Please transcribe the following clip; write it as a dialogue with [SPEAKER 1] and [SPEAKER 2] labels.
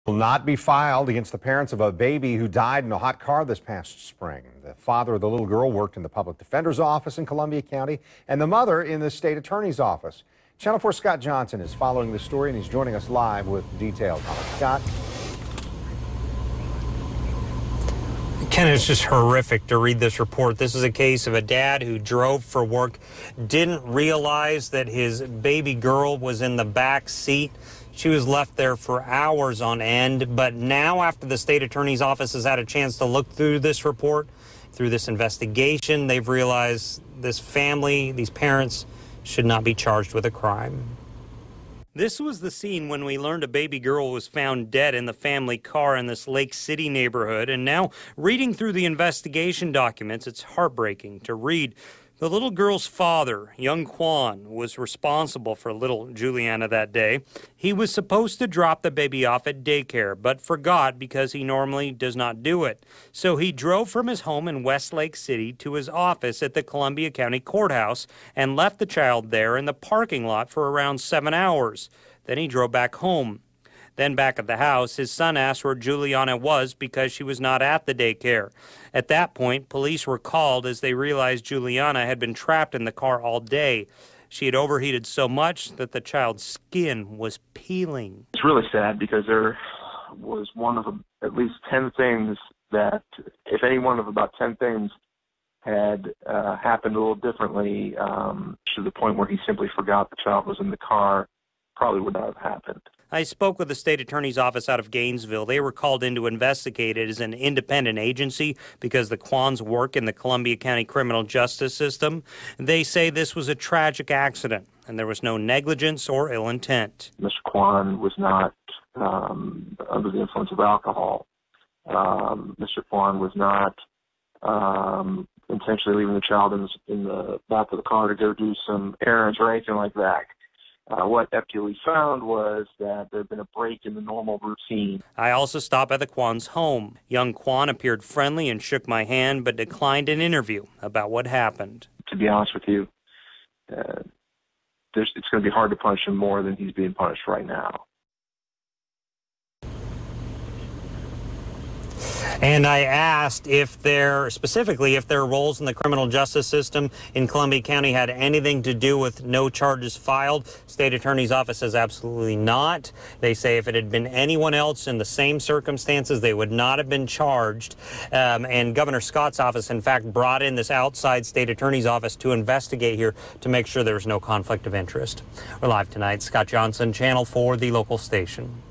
[SPEAKER 1] Will not be filed against the parents of a baby who died in a hot car this past spring. The father of the little girl worked in the public defender's office in Columbia County and the mother in the state attorney's office. Channel 4 Scott Johnson is following the story and he's joining us live with details on it. Scott?
[SPEAKER 2] Ken, it's just horrific to read this report. This is a case of a dad who drove for work, didn't realize that his baby girl was in the back seat. She was left there for hours on end. But now, after the state attorney's office has had a chance to look through this report, through this investigation, they've realized this family, these parents, should not be charged with a crime. This was the scene when we learned a baby girl was found dead in the family car in this Lake City neighborhood. And now, reading through the investigation documents, it's heartbreaking to read. The little girl's father, young Quan, was responsible for little Juliana that day. He was supposed to drop the baby off at daycare, but forgot because he normally does not do it. So he drove from his home in West Lake City to his office at the Columbia County Courthouse and left the child there in the parking lot for around 7 hours. Then he drove back home. Then back at the house, his son asked where Juliana was because she was not at the daycare. At that point, police were called as they realized Juliana had been trapped in the car all day. She had overheated so much that the child's skin was peeling.
[SPEAKER 3] It's really sad because there was one of at least 10 things that, if any one of about 10 things had happened a little differently, to the point where he simply forgot the child was in the car, probably would not have happened.
[SPEAKER 2] I spoke with the state attorney's office out of Gainesville. They were called in to investigate it as an independent agency because the Quans work in the Columbia County criminal justice system. They say this was a tragic accident and there was no negligence or ill intent.
[SPEAKER 3] Mr. Quan was not under the influence of alcohol. Mr. Quan was not intentionally leaving the child in the back of the car to go do some errands or anything like that. What FQE found was that there had been a break in the normal routine.
[SPEAKER 2] I also stopped at the Quan's home. Young Quan appeared friendly and shook my hand, but declined an interview about what happened.
[SPEAKER 3] To be honest with you, it's going to be hard to punish him more than he's being punished right now.
[SPEAKER 2] And I asked if specifically if their roles in the criminal justice system in Columbia County had anything to do with no charges filed. State Attorney's Office says absolutely not. They say if it had been anyone else in the same circumstances, they would not have been charged. And Governor Scott's office, in fact, brought in this outside State Attorney's Office to investigate here to make sure there was no conflict of interest. We're live tonight. Scott Johnson, Channel 4, the local station.